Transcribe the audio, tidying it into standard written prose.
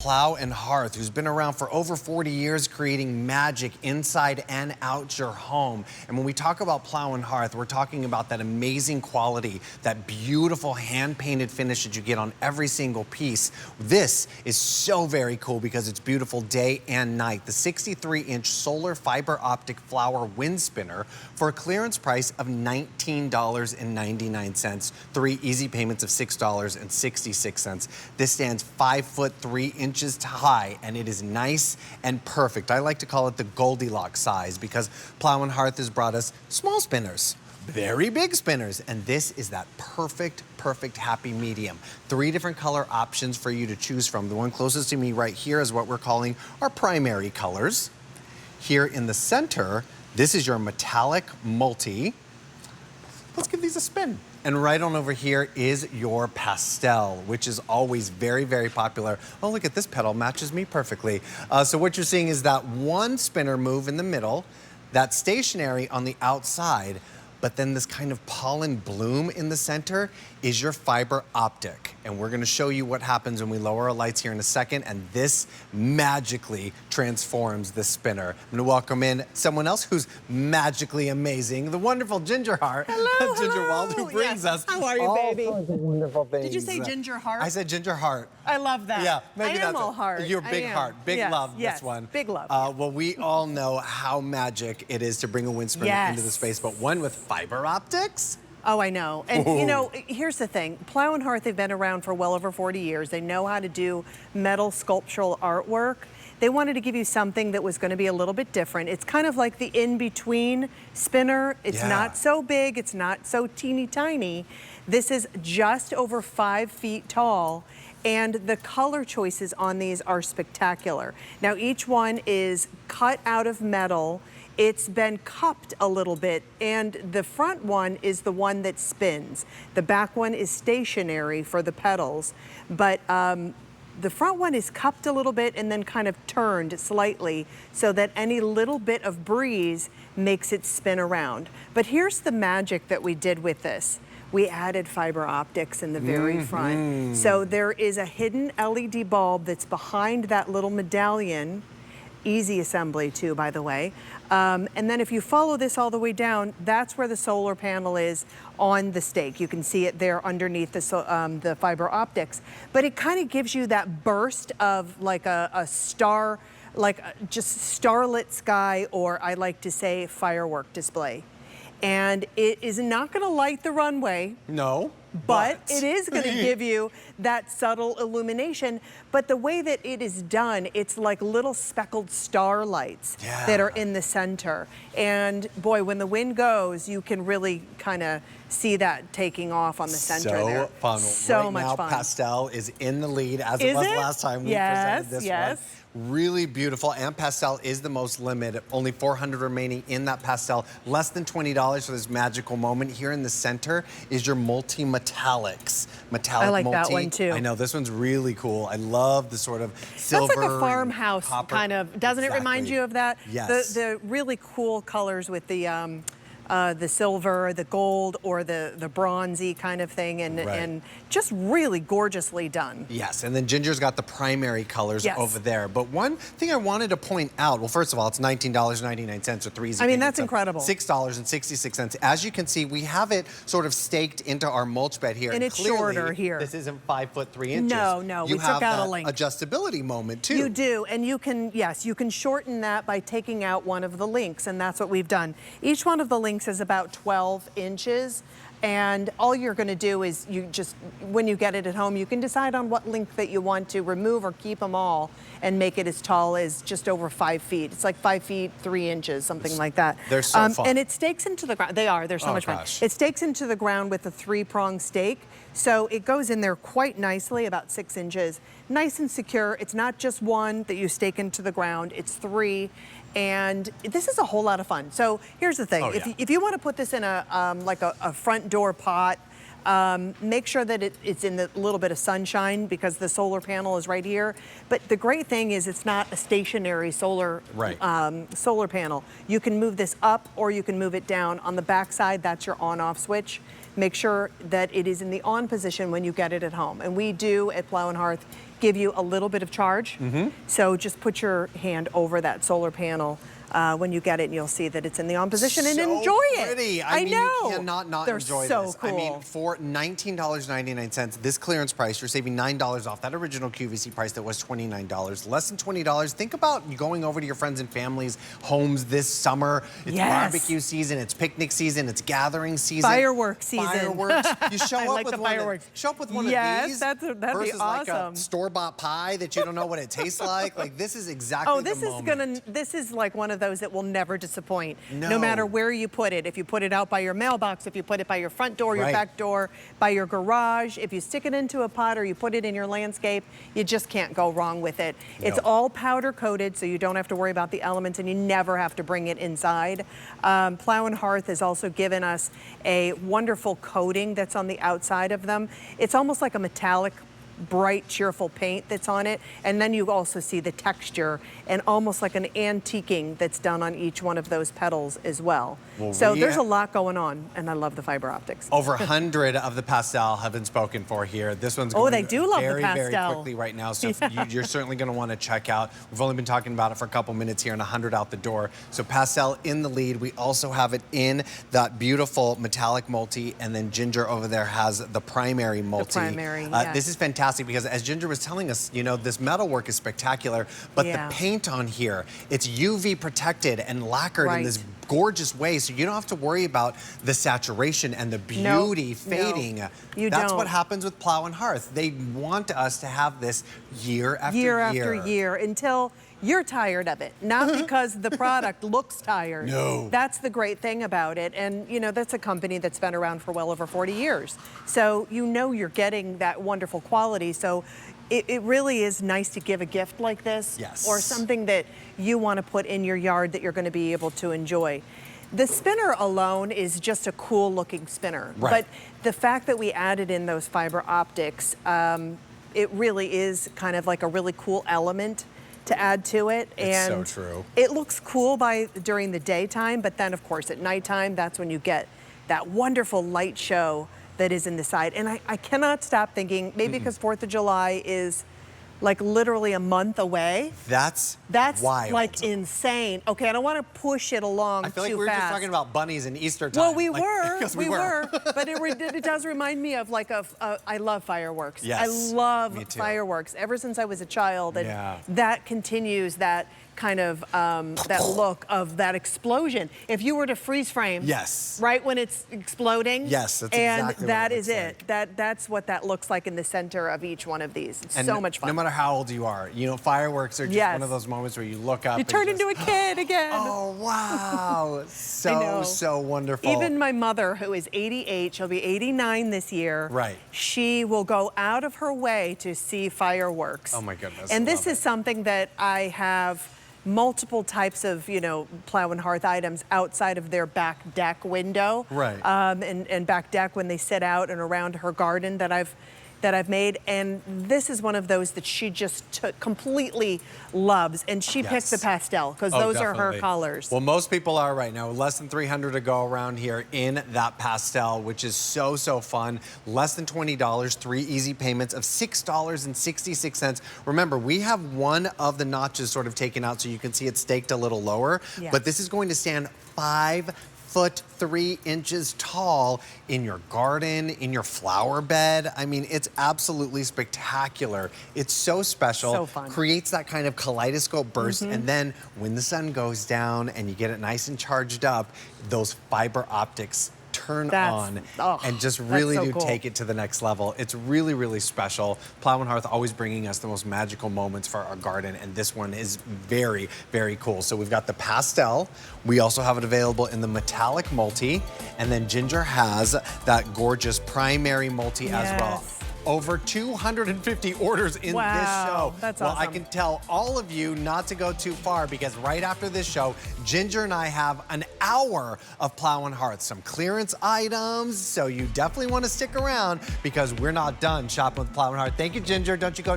Plow and Hearth, who's been around for over 40 years creating magic inside and out your home. And when we talk about Plow and Hearth, we're talking about that amazing quality, that beautiful hand-painted finish that you get on every single piece. This is so very cool because it's beautiful day and night. The 63-inch solar fiber optic flower wind spinner for a clearance price of $19.99. 3 easy payments of $6.66. This stands 5'3" high, and it is nice and perfect. I like to call it the Goldilocks size because Plow and Hearth has brought us small spinners, very big spinners, and this is that perfect happy medium. 3 different color options for you to choose from. The one closest to me right here is what we're calling our primary colors. Here in the center, this is your metallic multi. Let's give these a spin. And right on over here is your pastel, which is always very popular. Oh, look at this petal, matches me perfectly. So what you're seeing is that one spinner move in the middle, that stationary on the outside, but then this kind of pollen bloom in the center is your fiber optic. And we're gonna show you what happens when we lower our lights here in a second, and this magically transforms the spinner. I'm gonna welcome in someone else who's magically amazing, the wonderful Ginger Heart. Hello, Ginger Wald, who brings us How are you, baby? all kinds of wonderful things. Did you say Ginger Heart? I said Ginger Heart. I love that. Yeah, maybe I am that's all heart. You're big heart, big love, yes, this one. Big love. Well, we all know how magic it is to bring a wind spinner into the space, but one with fiber optics? Oh, I know. And you know, here's the thing. Plow and Hearth, they've been around for well over 40 years. They know how to do metal sculptural artwork. They wanted to give you something that was going to be a little bit different. It's kind of like the in-between spinner. It's not so big. It's not so teeny tiny. This is just over 5 feet tall. And the color choices on these are spectacular. Now, each one is cut out of metal. It's been cupped a little bit, and the front one is the one that spins. The back one is stationary for the pedals, but the front one is cupped a little bit and then kind of turned slightly so that any little bit of breeze makes it spin around. But here's the magic that we did with this. We added fiber optics in the very front. So there is a hidden LED bulb that's behind that little medallion. Easy assembly too, by the way. And then if you follow this all the way down, that's where the solar panel is on the stake. You can see it there underneath the fiber optics. But it kind of gives you that burst of like a star, like just starlit sky, or I like to say firework display. And it is not going to light the runway. No. But it is going to give you that subtle illumination. But the way that it is done, it's like little speckled starlights that are in the center. And boy, when the wind goes, you can really kind of see that taking off on the center there. Fun. So right much now, fun. Pastel is in the lead, as it was last time we presented this one. Really beautiful, and pastel is the most limited. Only 400 remaining in that pastel. Less than $20 for this magical moment. Here in the center is your multi-metallics. Metallic I like multi. that one too. I know, this one's really cool. I love the sort of silver. That's like a farmhouse kind of, doesn't it remind you of that? Yes. The really cool colors with the silver, the gold, or the bronzy kind of thing, and just really gorgeously done. Yes, and then Ginger's got the primary colors over there. But one thing I wanted to point out, well, first of all, it's $19.99 or 3 easy. I mean, that's incredible. $6.66. As you can see, we have it sort of staked into our mulch bed here. And it's shorter here. This isn't 5'3". No, we took out a link. Adjustability moment too. You do, and you can, yes, you can shorten that by taking out one of the links, and that's what we've done. Each one of the links is about 12 inches. And all you're going to do is when you get it at home, you can decide on what link that you want to remove or keep them all and make it as tall as just over 5 feet. It's like 5 feet 3 inches, something like that. They're so fun. And it stakes into the ground. They're so much fun. It stakes into the ground with a 3-prong stake. So it goes in there quite nicely, about 6 inches. Nice and secure. It's not just one that you stake into the ground, it's 3. And this is a whole lot of fun. So here's the thing. If you want to put this in like a front door pot, make sure that it's in a little bit of sunshine because the solar panel is right here. But the great thing is it's not a stationary solar panel. You can move this up or you can move it down. On the back side, that's your on-off switch. Make sure that it is in the on position when you get it at home. And we do at Plow and Hearth give you a little bit of charge. So just put your hand over that solar panel when you get it, and you'll see that it's in the on position and enjoy pretty. it. I mean, know. you cannot not They're enjoy so this. cool. I mean, for $19.99, this clearance price, you're saving $9 off that original QVC price that was $29. Less than $20. Think about going over to your friends and family's homes this summer. It's barbecue season, it's picnic season, it's gathering season. Fireworks season. Fireworks. You show up like with the one fireworks. show up with one of these that'd versus be like awesome. a store-bought pie that you don't know what it tastes like. Like, this is exactly This is like one of those that will never disappoint. No. No matter where you put it. If you put it out by your mailbox, if you put it by your front door, your back door, by your garage, if you stick it into a pot or you put it in your landscape, you just can't go wrong with it. It's all powder coated, so you don't have to worry about the elements, and you never have to bring it inside. Plow and Hearth has also given us a wonderful coating that's on the outside of them. It's almost like a metallic, bright, cheerful paint that's on it, and then you also see the texture and almost like an antiquing that's done on each one of those petals as well. So there's a lot going on, and I love the fiber optics. Over 100 of the pastel have been spoken for here. This one's going they do love very, the pastel. very quickly right now, so you're certainly going to want to check out. We've only been talking about it for a couple minutes here and 100 out the door. So pastel in the lead. We also have it in that beautiful metallic multi, and then Ginger over there has the primary multi. The primary, yes. This is fantastic because, as Ginger was telling us, you know, this metal work is spectacular, but the paint on here, it's UV protected and lacquered in this gorgeous way, so you don't have to worry about the saturation and the beauty fading. That's what happens with Plow and Hearth. They want us to have this year after year until you're tired of it, not because the product looks tired. No. That's the great thing about it. And you know, that's a company that's been around for well over 40 years. So you know you're getting that wonderful quality. So it really is nice to give a gift like this, or something that you want to put in your yard that you're going to be able to enjoy. The spinner alone is just a cool looking spinner, but the fact that we added in those fiber optics, it really is kind of like a really cool element to add to it. It's and so true. It looks cool during the daytime, but then of course at nighttime, that's when you get that wonderful light show that is in the side. And I cannot stop thinking, maybe because 4th of July is like literally a month away. That's wild. Like insane. Okay, I don't want to push it along too fast. I feel like we were just talking about bunnies and Easter time. Well, we were. But it does remind me of like I love fireworks. Yes, I love me too. Fireworks ever since I was a child, and that continues that kind of that look of that explosion. If you were to freeze frame, right when it's exploding, that's and exactly that what is it. That's what that looks like in the center of each one of these. It's so much fun. No matter how old you are, you know, fireworks are just one of those moments where you look up. You turn into a kid again. Oh wow, so wonderful. Even my mother, who is 88, she'll be 89 this year. Right. She will go out of her way to see fireworks. Oh my goodness. And this is something that I have multiple types of, you know, Plow and Hearth items outside of their back deck window. Right. And back deck when they sit out and around her garden that I've made, and this is one of those that she just completely loves, and she picked the pastel because those are her colors. Well, most people are right now. Less than 300 to go around here in that pastel, which is so fun. Less than $20, 3 easy payments of $6.66. Remember, we have one of the notches sort of taken out so you can see it staked a little lower, but this is going to stand 5 foot 3 inches tall in your garden, in your flower bed. I mean, it's absolutely spectacular. It's so special. So fun. Creates that kind of kaleidoscope burst, and then when the sun goes down and you get it nice and charged up, those fiber optics turn on and just really do take it to the next level. It's really special. Plow and Hearth always bringing us the most magical moments for our garden, and this one is very cool. So we've got the pastel. We also have it available in the metallic multi, and then Ginger has that gorgeous primary multi as well. Over 250 orders in this show. That's well, awesome. I can tell all of you not to go too far, because right after this show, Ginger and I have an hour of Plow and Hearth, some clearance items, so you definitely want to stick around because we're not done shopping with Plow and Hearth. Thank you, Ginger. Don't you go